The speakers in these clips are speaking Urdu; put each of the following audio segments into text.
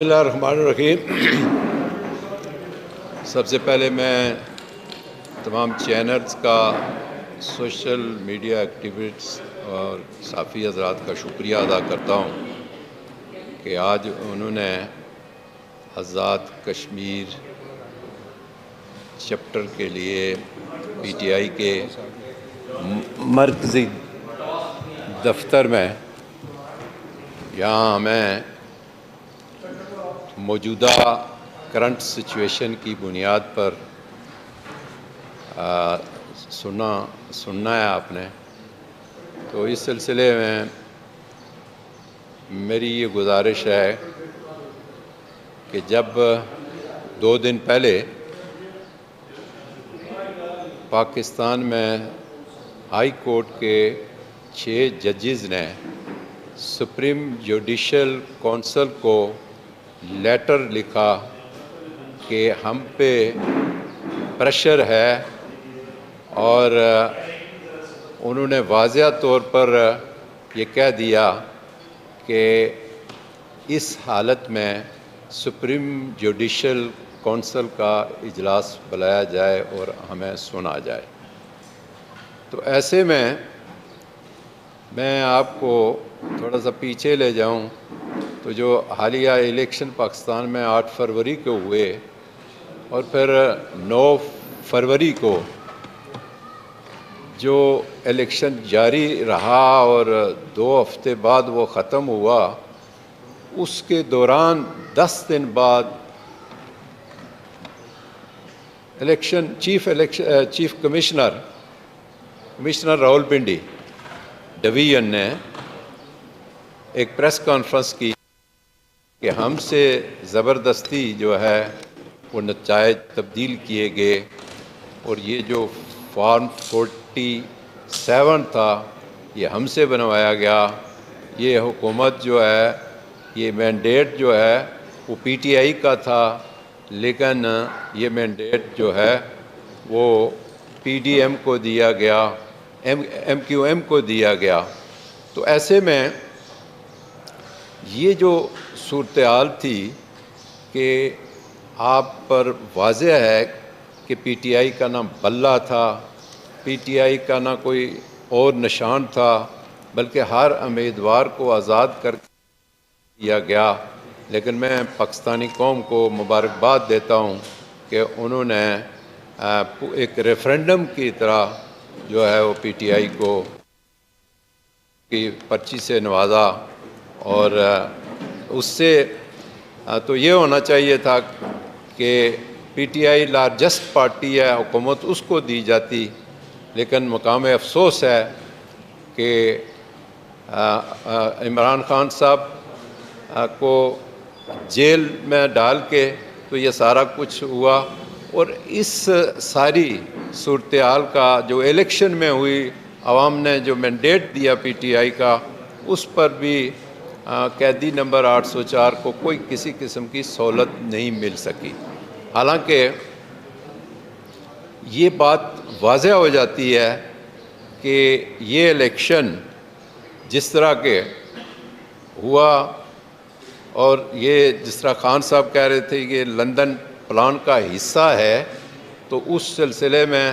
بسم اللہ الرحمن الرحیم۔ سب سے پہلے میں تمام چینلز کا، سوشل میڈیا ایکٹیوسٹ اور صحافی حضرات کا شکریہ ادا کرتا ہوں کہ آج انہوں نے آزاد کشمیر چیپٹر کے لیے پی ٹی آئی کے مرکزی دفتر میں یہاں ہمیں موجودہ کرنٹ سچویشن کی بنیاد پر سننا ہے آپ نے، تو اس سلسلے میں میری یہ گزارش ہے کہ جب 2 دن پہلے پاکستان میں ہائی کورٹ کے 6 ججز نے سپریم جوڈیشل کونسل کو لیٹر لکھا کہ ہم پہ پریشر ہے، اور انہوں نے واضح طور پر یہ کہہ دیا کہ اس حالت میں سپریم جوڈیشل کونسل کا اجلاس بلایا جائے اور ہمیں سنا جائے۔ تو ایسے میں آپ کو تھوڑا سا پیچھے لے جاؤں تو جو حالیہ الیکشن پاکستان میں 8 فروری کو ہوئے اور پھر 9 فروری کو جو الیکشن جاری رہا اور 2 ہفتے بعد وہ ختم ہوا، اس کے دوران 10 دن بعد چیف کمشنر راولپنڈی ڈویژن نے ایک پریس کانفرنس کی کہ ہم سے زبردستی جو ہے وہ نتائج تبدیل کیے گئے، اور یہ جو فارم 47 تھا یہ ہم سے بنوایا گیا۔ یہ حکومت جو ہے، یہ مینڈیٹ جو ہے وہ پی ٹی آئی کا تھا، لیکن یہ مینڈیٹ جو ہے وہ پی ڈی ایم کو دیا گیا، ایم کیو ایم کو دیا گیا۔ تو ایسے میں یہ جو صورتحال تھی کہ آپ پر واضح ہے کہ پی ٹی آئی کا نہ بلہ تھا، پی ٹی آئی کا نہ کوئی اور نشان تھا، بلکہ ہر امیدوار کو آزاد کر دیا گیا۔ لیکن میں پاکستانی قوم کو مبارکباد دیتا ہوں کہ انہوں نے ایک ریفرینڈم کی طرح جو ہے وہ پی ٹی آئی کو کی پرچی سے نوازا، اور اس سے تو یہ ہونا چاہیے تھا کہ P T I largest party ہے، حکومت اس کو دی جاتی، لیکن مقام افسوس ہے کہ عمران خان صاحب کو جیل میں ڈال کے تو یہ سارا کچھ ہوا، اور اس ساری صورتحال کا جو الیکشن میں ہوئی، عوام نے جو مینڈیٹ دیا پی ٹی آئی کا، اس پر بھی قیدی نمبر 804 کو کوئی کسی قسم کی سہولت نہیں مل سکی۔ حالانکہ یہ بات واضح ہو جاتی ہے کہ یہ الیکشن جس طرح کے ہوا، اور یہ جس طرح خان صاحب کہہ رہے تھے کہ لندن پلان کا حصہ ہے، تو اس سلسلے میں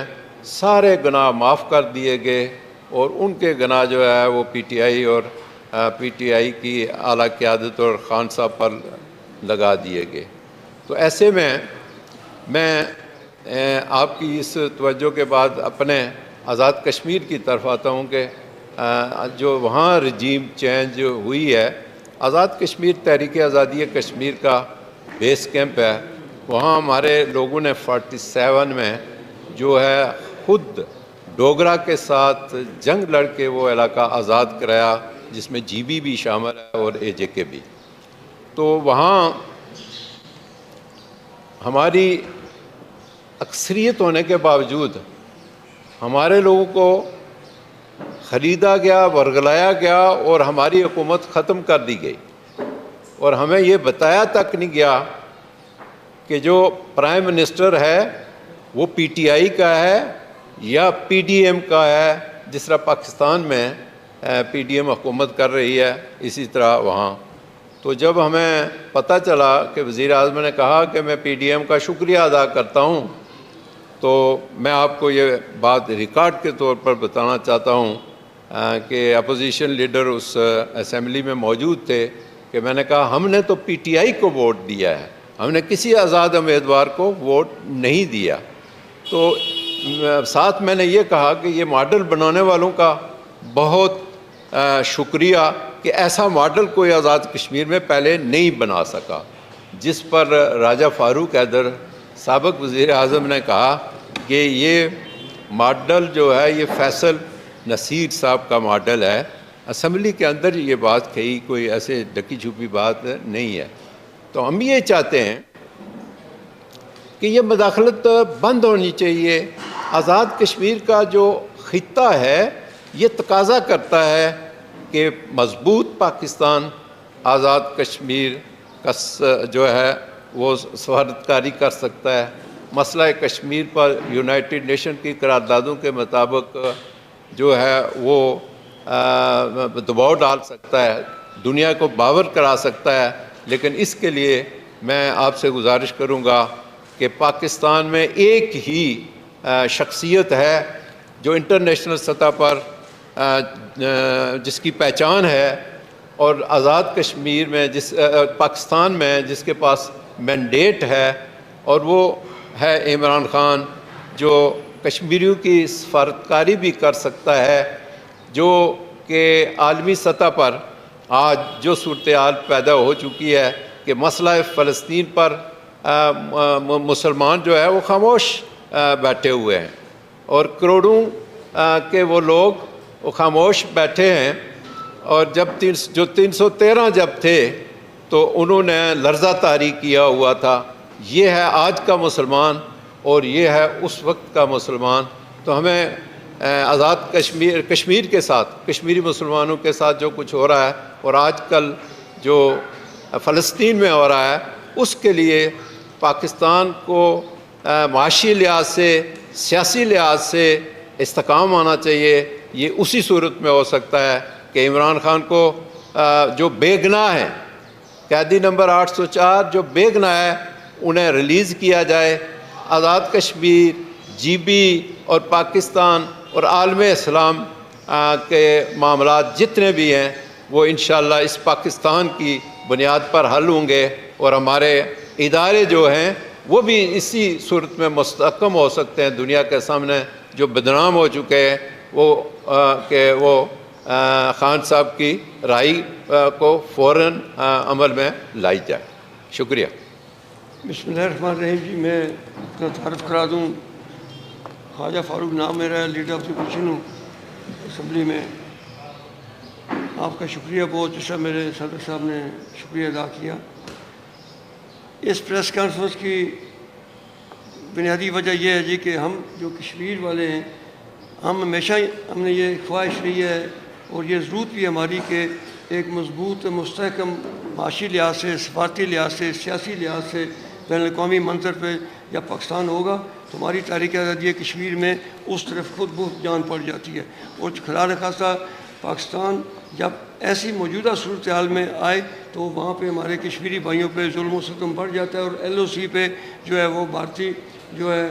سارے گناہ معاف کر دیے گئے، اور ان کے گناہ جو ہے وہ پی ٹی آئی اور پی ٹی آئی کی اعلیٰ قیادت اور خان صاحب پر لگا دیے گئے۔ تو ایسے میں آپ کی اس توجہ کے بعد اپنے آزاد کشمیر کی طرف آتا ہوں کہ جو وہاں رجیم چینج ہوئی ہے، آزاد کشمیر تحریک آزادی کشمیر کا بیس کیمپ ہے، وہاں ہمارے لوگوں نے 47 میں جو ہے خود ڈوگرا کے ساتھ جنگ لڑ کے وہ علاقہ آزاد کرایا، جس میں جی بی بھی شامل ہے اور اے جے کے بھی۔ تو وہاں ہماری اکثریت ہونے کے باوجود ہمارے لوگوں کو خریدا گیا، ورگلایا گیا، اور ہماری حکومت ختم کر دی گئی، اور ہمیں یہ بتایا تک نہیں گیا کہ جو پرائم منسٹر ہے وہ پی ٹی آئی کا ہے یا پی ڈی ایم کا ہے۔ جس طرح پاکستان میں پی ڈی ایم حکومت کر رہی ہے، اسی طرح وہاں تو جب ہمیں پتہ چلا کہ وزیر اعظم نے کہا کہ میں پی ڈی ایم کا شکریہ ادا کرتا ہوں، تو میں آپ کو یہ بات ریکارڈ کے طور پر بتانا چاہتا ہوں کہ اپوزیشن لیڈر اس اسمبلی میں موجود تھے کہ میں نے کہا ہم نے تو پی ٹی آئی کو ووٹ دیا ہے، ہم نے کسی آزاد امیدوار کو ووٹ نہیں دیا۔ تو ساتھ میں نے یہ کہا کہ یہ ماڈل بنانے والوں کا بہت شکریہ کہ ایسا ماڈل کوئی آزاد کشمیر میں پہلے نہیں بنا سکا، جس پر راجہ فاروق حیدر سابق وزیر اعظم نے کہا کہ یہ ماڈل جو ہے یہ فیصل نصیر صاحب کا ماڈل ہے۔ اسمبلی کے اندر یہ بات کہی، کوئی ایسے ڈکی چھپی بات نہیں ہے۔ تو ہم یہ چاہتے ہیں کہ یہ مداخلت بند ہونی چاہیے۔ آزاد کشمیر کا جو خطہ ہے یہ تقاضا کرتا ہے کہ مضبوط پاکستان آزاد کشمیر کا جو ہے وہ سفارتکاری کر سکتا ہے۔ مسئلہ کشمیر پر یونائٹڈ نیشن کی قراردادوں کے مطابق جو ہے وہ دباؤ ڈال سکتا ہے، دنیا کو باور کرا سکتا ہے۔ لیکن اس کے لیے میں آپ سے گزارش کروں گا کہ پاکستان میں ایک ہی شخصیت ہے جو انٹرنیشنل سطح پر جس کی پہچان ہے، اور آزاد کشمیر میں پاکستان میں جس کے پاس مینڈیٹ ہے، اور وہ ہے عمران خان، جو کشمیریوں کی سفارتکاری بھی کر سکتا ہے، جو کہ عالمی سطح پر آج جو صورتحال پیدا ہو چکی ہے کہ مسئلہ فلسطین پر مسلمان جو ہے وہ خاموش بیٹھے ہوئے ہیں، اور کروڑوں کے وہ لوگ وہ خاموش بیٹھے ہیں۔ اور جب 313 جب تھے تو انہوں نے لرزہ طاری کیا ہوا تھا۔ یہ ہے آج کا مسلمان اور یہ ہے اس وقت کا مسلمان۔ تو ہمیں آزاد کشمیر کے ساتھ، کشمیری مسلمانوں کے ساتھ جو کچھ ہو رہا ہے اور آج کل جو فلسطین میں ہو رہا ہے، اس کے لیے پاکستان کو معاشی لحاظ سے، سیاسی لحاظ سے استحکام آنا چاہیے۔ یہ اسی صورت میں ہو سکتا ہے کہ عمران خان کو جو بے گناہ ہیں، قیدی نمبر 804 جو بے گناہ ہے، انہیں ریلیز کیا جائے۔ آزاد کشمیر، جی بی اور پاکستان اور عالم اسلام کے معاملات جتنے بھی ہیں وہ انشاءاللہ اس پاکستان کی بنیاد پر حل ہوں گے، اور ہمارے ادارے جو ہیں وہ بھی اسی صورت میں مستحکم ہو سکتے ہیں دنیا کے سامنے، جو بدنام ہو چکے ہیں وہ خان صاحب کی رائے کو فوراً عمل میں لائی جائے۔ شکریہ۔ بسم اللہ الرحمن الرحیم۔ جی میں اپنا تعارف کرا دوں، خواجہ فاروق نام میرا ہے، لیڈر آف دی اپوزیشن ہوں اسمبلی میں۔ آپ کا شکریہ بہت، جیسا میرے صدر صاحب نے شکریہ ادا کیا۔ اس پریس کانفرنس کی بنیادی وجہ یہ ہے جی کہ ہم جو کشمیر والے ہیں، ہمیشہ ہم نے یہ خواہش رہی ہے اور یہ ضرورت بھی ہماری کہ ایک مضبوط مستحکم معاشی لحاظ سے، سفارتی لحاظ سے، سیاسی لحاظ سے بین الاقوامی منظر پہ جب پاکستان ہوگا تو ہماری تاریخ آزادی کشمیر میں اس طرف خود بہت جان پڑ جاتی ہے۔ اور خدا نخواستہ پاکستان جب ایسی موجودہ صورتحال میں آئے تو وہاں پہ ہمارے کشمیری بھائیوں پہ ظلم و ستم بڑھ جاتا ہے، اور ایل او سی پہ جو ہے وہ بھارتی جو ہے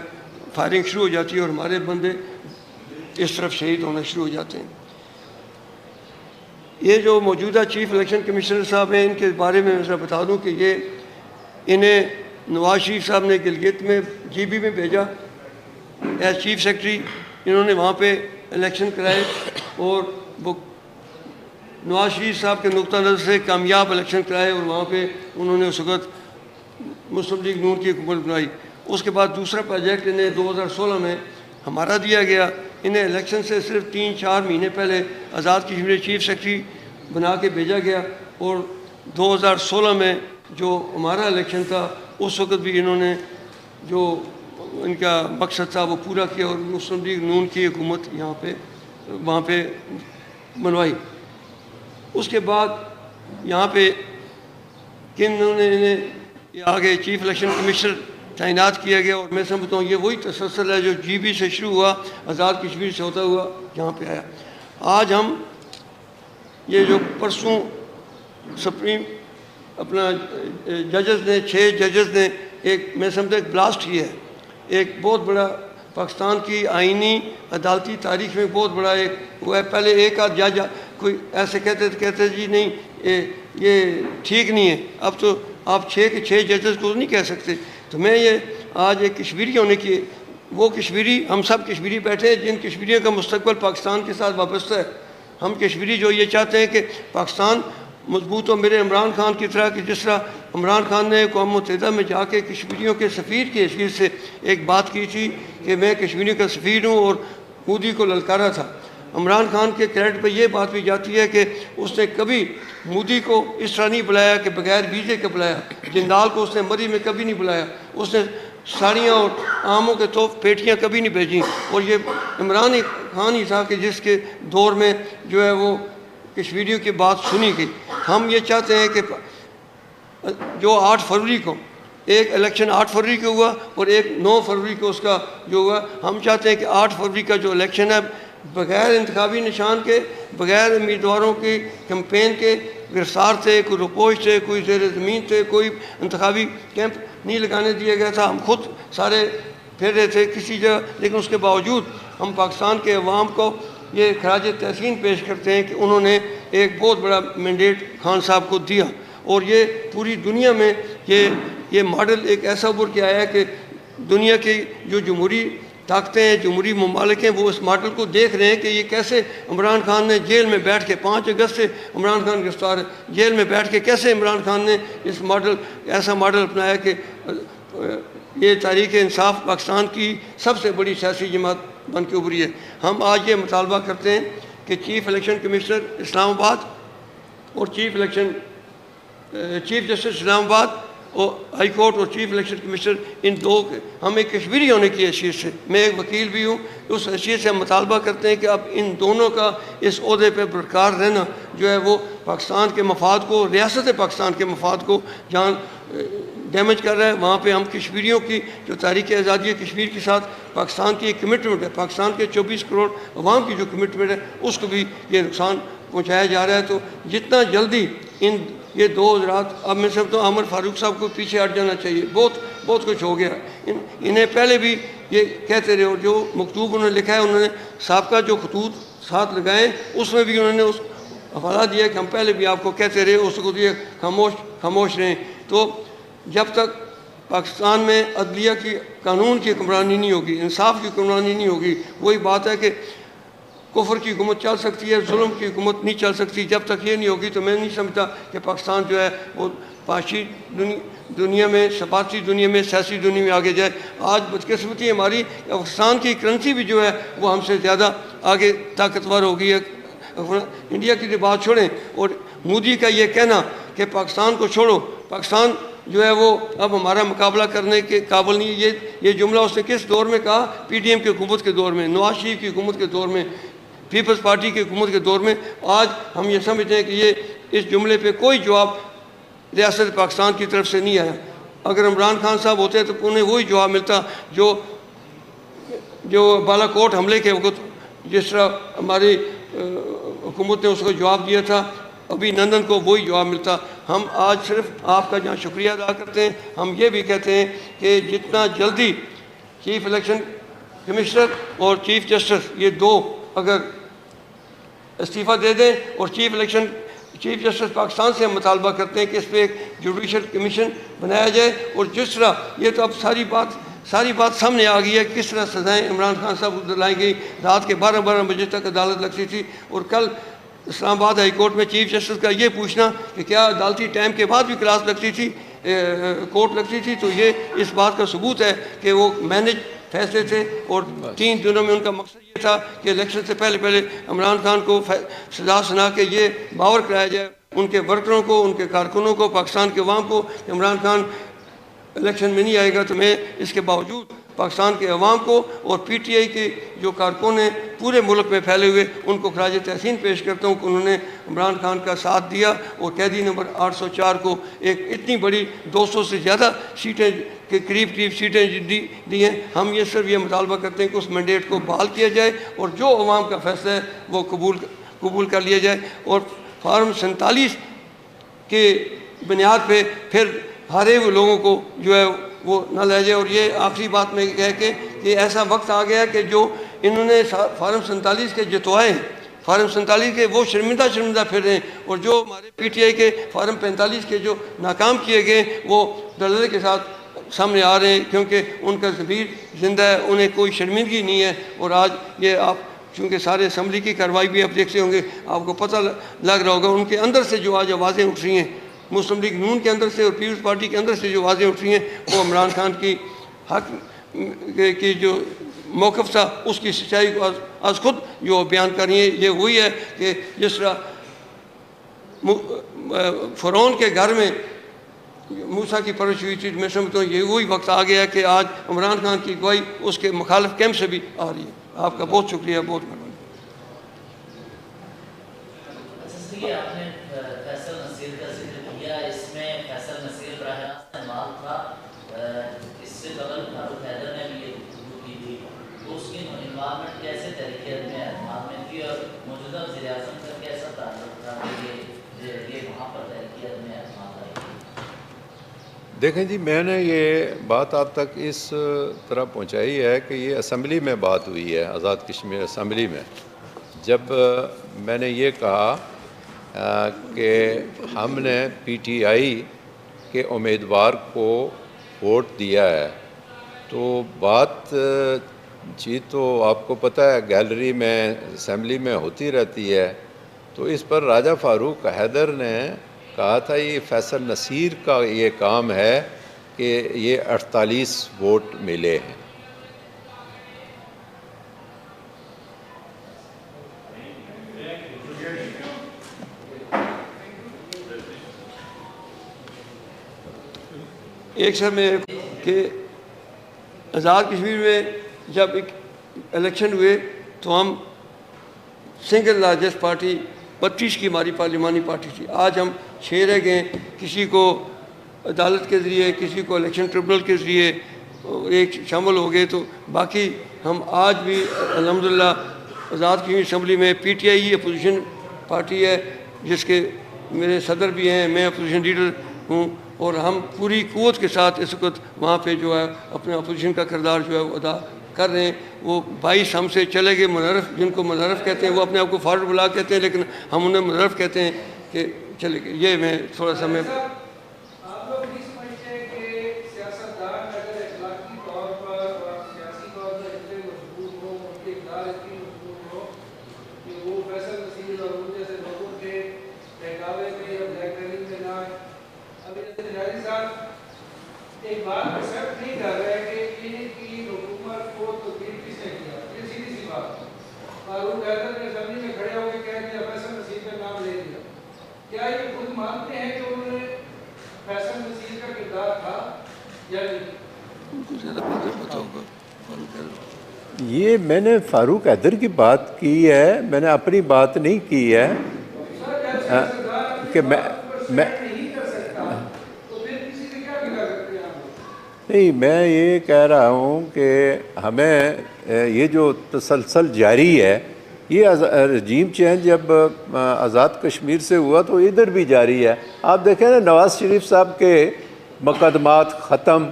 فائرنگ شروع ہو جاتی ہے، اور ہمارے بندے اس طرف شہید ہونا شروع ہو جاتے ہیں۔ یہ جو موجودہ چیف الیکشن کمشنر صاحب ہیں، ان کے بارے میں ذرا بتا دوں کہ یہ انہیں نواز شریف صاحب نے گلگت میں جی بی میں بھیجا ایز چیف سیکرٹری۔ انہوں نے وہاں پہ الیکشن کرائے اور وہ نواز شریف صاحب کے نقطہ نظر سے کامیاب الیکشن کرائے، اور وہاں پہ انہوں نے اس وقت مسلم لیگ نون کی حکومت بنائی۔ اس کے بعد دوسرا پروجیکٹ انہیں 2016 میں ہمارا دیا گیا۔ انہیں الیکشن سے صرف 3-4 مہینے پہلے آزاد کشمیر چیف سیکرٹری بنا کے بھیجا گیا، اور 2016 میں جو ہمارا الیکشن تھا اس وقت بھی انہوں نے جو ان کا مقصد تھا وہ پورا کیا، اور مسلم لیگ نون کی حکومت وہاں پہ بنوائی۔ اس کے بعد یہاں پہ انہوں نے انہیں آگے چیف الیکشن کمشنر تعینات کیا گیا، اور میں سمجھتا ہوں یہ وہی تسلسل ہے جو جی بی سے شروع ہوا، آزاد کشمیر سے ہوتا ہوا یہاں پہ آیا۔ آج ہم یہ جو پرسوں سپریم اپنا ججز نے 6 ججز نے ایک میں سمجھتا ایک بلاسٹ کیا ہے، ایک بہت بڑا پاکستان کی آئینی عدالتی تاریخ میں بہت بڑا ایک وہ ہے۔ پہلے ایک آدھ جج کوئی ایسے کہتے جی نہیں یہ ٹھیک نہیں ہے، اب تو آپ 6 کے 6 ججز کو نہیں کہہ سکتے۔ تو میں یہ آج ایک کشمیری ہونے کی، وہ کشمیری ہم سب کشمیری بیٹھے ہیں جن کشمیریوں کا مستقبل پاکستان کے ساتھ وابستہ ہے۔ ہم کشمیری جو یہ چاہتے ہیں کہ پاکستان مضبوط ہو، میرے عمران خان کی طرح کہ جس طرح عمران خان نے اقوام متحدہ میں جا کے کشمیریوں کے سفیر کی حیثیت سے ایک بات کی تھی کہ میں کشمیریوں کا سفیر ہوں اور مودی کو للکارا تھا۔ عمران خان کے کریڈٹ پہ یہ بات بھی جاتی ہے کہ اس نے کبھی مودی کو اس طرح نہیں بلایا کہ بغیر ویزے کے بلایا، جندال کو اس نے مری میں کبھی نہیں بلایا، اس نے ساڑیاں اور آموں کے توف پیٹیاں کبھی نہیں بھیجیں، اور یہ عمران خان ہی تھا کہ جس کے دور میں جو ہے وہ کشمیریوں کی بات سنی گئی۔ ہم یہ چاہتے ہیں کہ جو 8 فروری کو ایک الیکشن 8 فروری کو ہوا اور ایک 9 فروری کو اس کا جو ہوا، ہم چاہتے ہیں کہ 8 فروری کا جو الیکشن ہے بغیر انتخابی نشان کے، بغیر امیدواروں کی کمپین کے، گرفتار تھے، کوئی رپوش تھے، کوئی زیر زمین تھے، کوئی انتخابی کیمپ نہیں لگانے دیا گیا تھا۔ ہم خود سارے پھر رہے تھے کسی جگہ، لیکن اس کے باوجود ہم پاکستان کے عوام کو یہ خراج تحسین پیش کرتے ہیں کہ انہوں نے ایک بہت بڑا مینڈیٹ خان صاحب کو دیا، اور یہ پوری دنیا میں یہ ماڈل ایک ایسا ابھر کے آیا ہے کہ دنیا کی جو جمہوری طاقتیں ہیں، جمہوری ممالک ہیں، وہ اس ماڈل کو دیکھ رہے ہیں کہ یہ کیسے عمران خان نے جیل میں بیٹھ کے 5 اگست سے عمران خان گرفتار ہے، جیل میں بیٹھ کے کیسے عمران خان نے اس ایسا ماڈل اپنایا کہ یہ تحریک انصاف پاکستان کی سب سے بڑی سیاسی جماعت بن کے ابھری ہے۔ ہم آج یہ مطالبہ کرتے ہیں کہ چیف الیکشن کمشنر اسلام آباد اور چیف جسٹس اسلام آباد اور ہائی کورٹ اور چیف الیکشن کمشنر، ان دو ہم ایک کشمیری ہونے کی حیثیت سے، میں ایک وکیل بھی ہوں، اس حیثیت سے ہم مطالبہ کرتے ہیں کہ اب ان دونوں کا اس عہدے پہ برقرار رہنا جو ہے وہ پاکستان کے مفاد کو، ریاست پاکستان کے مفاد کو جہاں ڈیمیج کر رہا ہے، وہاں پہ ہم کشمیریوں کی جو تاریخ آزادی کشمیر کے ساتھ پاکستان کی ایک کمٹمنٹ ہے، پاکستان کے 24 کروڑ عوام کی جو کمٹمنٹ ہے اس کو بھی یہ نقصان پہنچایا جا رہا ہے۔ تو جتنا جلدی یہ 2 حضرات، اب میں سمجھتا ہوں عمر فاروق صاحب کو پیچھے ہٹ جانا چاہیے، بہت کچھ ہو گیا، انہیں پہلے بھی یہ کہتے رہے، اور جو مکتوب انہوں نے لکھا ہے، انہوں نے سابقہ جو خطوط ساتھ لگائے اس میں بھی انہوں نے اس حوالہ دیا کہ ہم پہلے بھی آپ کو کہتے رہے، اس کو دیے خاموش رہیں۔ تو جب تک پاکستان میں عدلیہ کی، قانون کی حکمرانی نہیں ہوگی، انصاف کی حکمرانی نہیں ہوگی، وہی بات ہے کہ کفر کی حکومت چل سکتی ہے، ظلم کی حکومت نہیں چل سکتی۔ جب تک یہ نہیں ہوگی تو میں نہیں سمجھتا کہ پاکستان جو ہے وہ معاشی دنیا میں، ثقافتی دنیا میں، سیاسی دنیا میں آگے جائے۔ آج بدقسمتی ہماری پاکستان کی کرنسی بھی جو ہے وہ ہم سے زیادہ آگے طاقتور ہو گئی ہے۔ انڈیا کی بات چھوڑیں، اور مودی کا یہ کہنا کہ پاکستان کو چھوڑو، پاکستان جو ہے وہ اب ہمارا مقابلہ کرنے کے قابل نہیں ہے، یہ جملہ اس نے کس دور میں کہا؟ پی ڈی ایم کی حکومت کے دور میں، نواز شریف کی حکومت کے دور میں، پیپلز پارٹی کی حکومت کے دور میں۔ آج ہم یہ سمجھتے ہیں کہ یہ اس جملے پہ کوئی جواب ریاست پاکستان کی طرف سے نہیں آیا۔ اگر عمران خان صاحب ہوتے تو انہیں وہی جواب ملتا جو بالا کوٹ حملے کے وقت جس طرح ہماری حکومت نے اس کو جواب دیا تھا، ابھی نندن کو وہی جواب ملتا۔ ہم آج صرف آپ کا جہاں شکریہ ادا کرتے ہیں، ہم یہ بھی کہتے ہیں کہ جتنا جلدی چیف الیکشن کمشنر اور چیف جسٹس یہ 2 اگر استعفیٰ دے دیں، اور چیف جسٹس پاکستان سے ہم مطالبہ کرتے ہیں کہ اس پہ ایک جوڈیشل کمیشن بنایا جائے، اور جس طرح یہ تو اب ساری بات سامنے آ گئی ہے کس طرح سزائیں عمران خان صاحب کو دلائی گئی، رات کے 12 بجے تک عدالت لگتی تھی، اور کل اسلام آباد ہائی کورٹ میں چیف جسٹس کا یہ پوچھنا کہ کیا عدالتی ٹائم کے بعد بھی کلاس لگتی تھی، کورٹ لگتی تھی، تو یہ اس بات کا ثبوت ہے کہ وہ مینج فیصلے تھے، اور 3 دنوں میں ان کا مقصد یہ تھا کہ الیکشن سے پہلے عمران خان کو سزا سنا کے یہ باور کرایا جائے ان کے ورکروں کو، ان کے کارکنوں کو، پاکستان کے عوام کو کہ عمران خان الیکشن میں نہیں آئے گا۔ تو میں اس کے باوجود پاکستان کے عوام کو اور پی ٹی آئی کے جو کارکن ہیں پورے ملک میں پھیلے ہوئے، ان کو خراج تحسین پیش کرتا ہوں کہ انہوں نے عمران خان کا ساتھ دیا، اور قیدی نمبر 804 کو ایک اتنی بڑی 200 سے زیادہ سیٹیں کے قریب سیٹیں دی ہیں۔ ہم یہ صرف یہ مطالبہ کرتے ہیں کہ اس مینڈیٹ کو بحال کیا جائے، اور جو عوام کا فیصلہ ہے وہ قبول کر لیا جائے، اور فارم 47 کے بنیاد پہ پھر ہارے ہوئے لوگوں کو جو ہے وہ نہ لے جائے. اور یہ آخری بات میں کہہ کے کہ ایسا وقت آ گیا کہ جو انہوں نے فارم 47 کے جتوائے ہیں، فارم 47 کے وہ شرمندہ پھر رہے ہیں، اور جو ہمارے پی ٹی آئی کے فارم 45 کے جو ناکام کیے گئے وہ دلدل کے ساتھ سامنے آ رہے ہیں، کیونکہ ان کا ضمیر زندہ ہے، انہیں کوئی شرمندگی نہیں ہے. اور آج یہ آپ چونکہ سارے اسمبلی کی کارروائی بھی آپ دیکھتے ہوں گے، آپ کو پتہ لگ رہا ہوگا ان کے اندر سے جو آج آوازیں اٹھ رہی ہیں، مسلم لیگ نون کے اندر سے اور پیپلز پارٹی کے اندر سے جو آوازیں اٹھ رہی ہیں، وہ عمران خان کی حق کی جو موقف تھا اس کی سچائی کو از خود جو بیان کر رہی ہیں. یہ وہی ہے کہ جس طرح فرعون کے گھر میں موسیٰ کی پرورش ہوئی تھی، میں سمجھتا ہوں یہ وہی وقت آ گیا کہ آج عمران خان کی گواہی اس کے مخالف کیمپ سے بھی آ رہی ہے. آپ کا بہت شکریہ، بہت مہربانی. آپ نے فیصل نصیر کا ذکر کیا، اس میں فیصل نصیر براہ راست انوال تھا، اس سے قبل فاروق حیدر نے بھی یہ گفتگو کی تھی، تو اس کی انوالمنٹ کیسے تحریک میں اعتماد میں تھی اور موجودہ وزیر اعظم کا کیسا تعلق تھا کہ یہ وہاں پر تحریک میں اعتماد آئی؟ دیکھیں جی، میں نے یہ بات آپ تک اس طرح پہنچائی ہے کہ یہ اسمبلی میں بات ہوئی ہے، آزاد کشمیر اسمبلی میں، جب میں نے یہ کہا کہ ہم نے پی ٹی آئی کے امیدوار کو ووٹ دیا ہے، تو بات جی تو آپ کو پتہ ہے گیلری میں اسمبلی میں ہوتی رہتی ہے. تو اس پر راجہ فاروق حیدر نے کہا تھا یہ فیصل نصیر کا یہ کام ہے کہ یہ 48 ووٹ ملے ہیں. ایک سر میں کہ آزاد کشمیر میں جب ایک الیکشن ہوئے تو ہم سنگل لارجسٹ پارٹی 32 کی ہماری پارلیمانی پارٹی تھی. آج ہم 6 رہ گئے، کسی کو عدالت کے ذریعے، کسی کو الیکشن ٹریبونل کے ذریعے ایک شامل ہو گئے. تو باقی ہم آج بھی الحمدللہ آزاد کشمیر اسمبلی میں P T I he opposition party ہے، جس کے میرے صدر بھی ہیں، میں اپوزیشن لیڈر ہوں، اور ہم پوری قوت کے ساتھ اس وقت وہاں پہ جو ہے اپنے اپوزیشن کا کردار جو ہے وہ ادا کر رہے ہیں. وہ 22 ہم سے چلے گئے منحرف، جن کو منحرف کہتے ہیں، وہ اپنے آپ کو فارورڈ بلاک کہتے ہیں، لیکن ہم انہیں منحرف کہتے ہیں کہ چلے گئے. یہ میں تھوڑا سا میں ایک بات پر شک نہیں کر رہا ہے کہ ان کی حکومت کو تبدیل کس نے کیا؟ یہ سیدھی سی بات ہے. فاروق حیدر نے اسمبلی میں کھڑے ہو کے کہہ دیا فیصل نصیر کا نام لے دیا. کیا یہ خود مانتے ہیں کہ انہوں نے فیصل نصیر کا کردار تھا یا نہیں؟ یہ میں نے فاروق حیدر کی بات کی ہے، میں نے اپنی بات نہیں کی ہے کہ میں نہیں، میں یہ کہہ رہا ہوں کہ ہمیں یہ جو تسلسل جاری ہے، یہ رجیم چینج جب آزاد کشمیر سے ہوا تو ادھر بھی جاری ہے. آپ دیکھیں نا، نواز شریف صاحب کے مقدمات ختم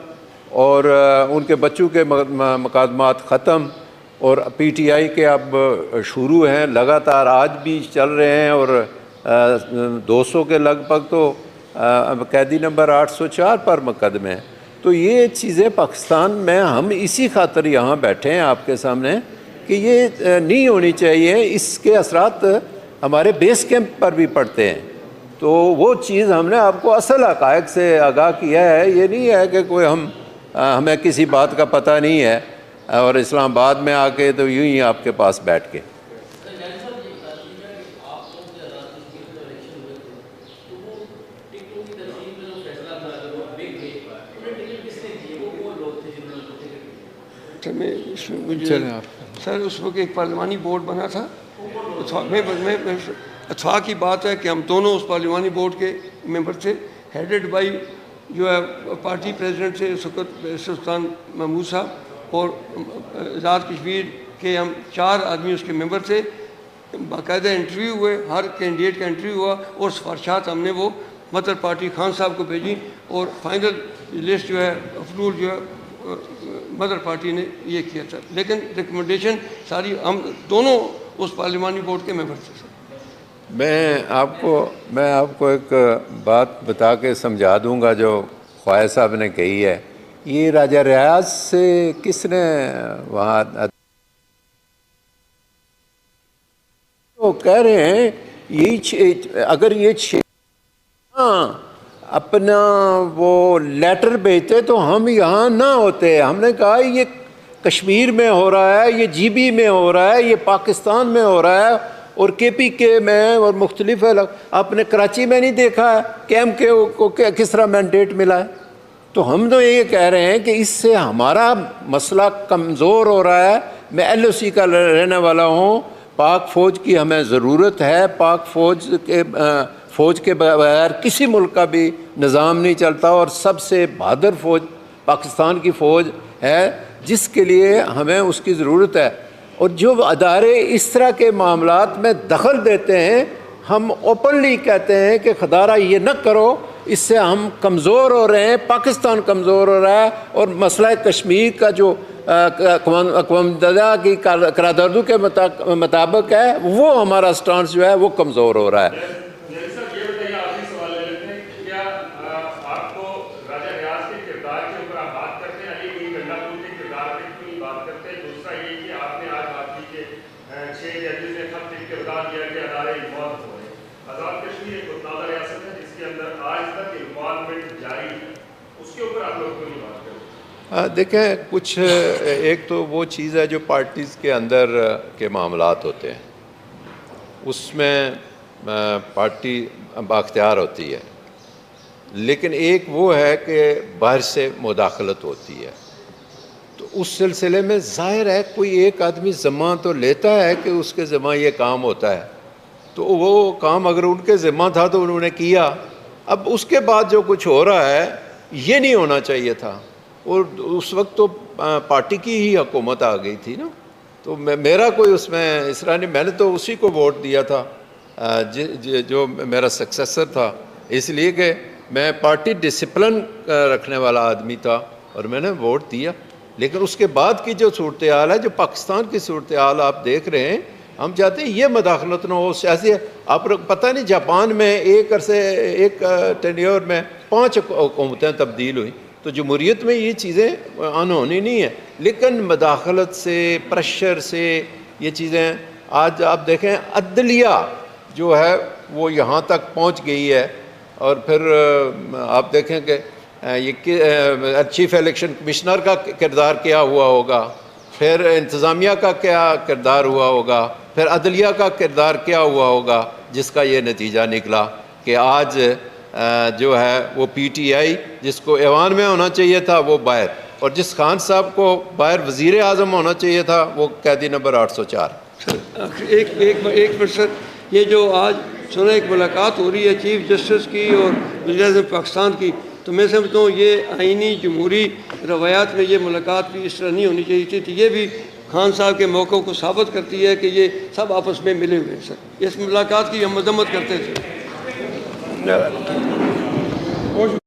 اور ان کے بچوں کے مقدمات ختم، اور پی ٹی آئی کے اب شروع ہیں، لگاتار آج بھی چل رہے ہیں، اور 200 کے لگ بھگ تو قیدی نمبر 804 پر مقدمے ہیں. تو یہ چیزیں پاکستان میں ہم اسی خاطر یہاں بیٹھے ہیں آپ کے سامنے کہ یہ نہیں ہونی چاہیے. اس کے اثرات ہمارے بیس کیمپ پر بھی پڑتے ہیں. تو وہ چیز ہم نے آپ کو اصل حقائق سے آگاہ کیا ہے. یہ نہیں ہے کہ کوئی ہمیں کسی بات کا پتہ نہیں ہے اور اسلام آباد میں آ کے تو یوں ہی آپ کے پاس بیٹھ کے. سر اس وقت ایک پارلیمانی بورڈ بنا تھا. اتفاق کی بات ہے کہ ہم دونوں اس پارلیمانی بورڈ کے ممبر تھے، ہیڈڈ بائی جو ہے پارٹی پریزیڈنٹ تھے اس وقت سلطان محمود صاحب، اور آزاد کشمیر کے ہم 4 آدمی اس کے ممبر تھے. باقاعدہ انٹرویو ہوئے، ہر کینڈیڈیٹ کا انٹرویو ہوا اور سفارشات ہم نے وہ مدر پارٹی خان صاحب کو بھیجی اور فائنل لسٹ جو ہے اپروول جو ہے مدر پارٹی نے یہ کیا تھا، لیکن ریکمنڈیشن ساری ہم دونوں اس پارلیمانی بورڈ کے ممبر تھے. میں آپ کو ایک بات بتا کے سمجھا دوں گا جو خواجہ صاحب نے کہی ہے. یہ راجہ ریاض سے کس نے وہاں وہ کہہ رہے ہیں اگر یہ اپنا وہ لیٹر بھیجتے تو ہم یہاں نہ ہوتے. ہم نے کہا یہ کشمیر میں ہو رہا ہے، یہ جی بی میں ہو رہا ہے، یہ پاکستان میں ہو رہا ہے اور کے پی کے میں اور مختلف آپ نے کراچی میں نہیں دیکھا ہے کیم کے کو کس طرح مینڈیٹ ملا ہے. تو ہم تو یہ کہہ رہے ہیں کہ اس سے ہمارا مسئلہ کمزور ہو رہا ہے. میں ایل او سی کا رہنے والا ہوں. پاک فوج کی ہمیں ضرورت ہے. پاک فوج کے بغیر کسی ملک کا بھی نظام نہیں چلتا، اور سب سے بہادر فوج پاکستان کی فوج ہے جس کے لیے ہمیں اس کی ضرورت ہے. اور جو ادارے اس طرح کے معاملات میں دخل دیتے ہیں، ہم اوپنلی کہتے ہیں کہ خدارہ یہ نہ کرو، اس سے ہم کمزور ہو رہے ہیں، پاکستان کمزور ہو رہا ہے. اور مسئلہ کشمیر کا جو اقوام متحدہ کی قراردادوں کے مطابق ہے، وہ ہمارا سٹانس جو ہے وہ کمزور ہو رہا ہے. دیکھیں کچھ ایک تو وہ چیز ہے جو پارٹیز کے اندر کے معاملات ہوتے ہیں، اس میں پارٹی بااختیار ہوتی ہے، لیکن ایک وہ ہے کہ باہر سے مداخلت ہوتی ہے. تو اس سلسلے میں ظاہر ہے کوئی ایک آدمی ذمہ تو لیتا ہے کہ اس کے ذمہ یہ کام ہوتا ہے، تو وہ کام اگر ان کے ذمہ تھا تو انہوں نے کیا. اب اس کے بعد جو کچھ ہو رہا ہے یہ نہیں ہونا چاہیے تھا، اور اس وقت تو پارٹی کی ہی حکومت آ گئی تھی نا. تو میرا کوئی اس میں اس طرح نہیں، میں نے تو اسی کو ووٹ دیا تھا جو میرا سکسیسر تھا، اس لیے کہ میں پارٹی ڈسپلن رکھنے والا آدمی تھا اور میں نے ووٹ دیا. لیکن اس کے بعد کی جو صورتحال ہے، جو پاکستان کی صورتحال آپ دیکھ رہے ہیں، ہم چاہتے ہیں یہ مداخلت نہ ہو سیاسی. آپ پتہ نہیں جاپان میں ایک ٹینیور میں 5 حکومتیں تبدیل ہوئیں. تو جمہوریت میں یہ چیزیں انہونی نہیں ہیں، لیکن مداخلت سے، پریشر سے یہ چیزیں آج آپ دیکھیں عدلیہ جو ہے وہ یہاں تک پہنچ گئی ہے. اور پھر آپ دیکھیں کہ یہ چیف الیکشن کمشنر کا کردار کیا ہوا ہوگا، پھر انتظامیہ کا کیا کردار ہوا ہوگا، پھر عدلیہ کا کردار کیا ہوا ہوگا، جس کا یہ نتیجہ نکلا کہ آج جو ہے وہ پی ٹی آئی جس کو ایوان میں ہونا چاہیے تھا وہ باہر، اور جس خان صاحب کو باہر وزیر اعظم ہونا چاہیے تھا وہ قیدی نمبر 804. ایک منٹ سر، یہ جو آج سنا ایک ملاقات ہو رہی ہے چیف جسٹس کی اور وزیر اعظم پاکستان کی، تو میں سمجھتا ہوں یہ آئینی جمہوری روایات میں یہ ملاقات بھی اس طرح نہیں ہونی چاہیے تھی. یہ بھی خان صاحب کے موقع کو ثابت کرتی ہے کہ یہ سب آپس میں ملے ہوئے ہیں. سر اس ملاقات کی ہم مذمت کرتے تھے.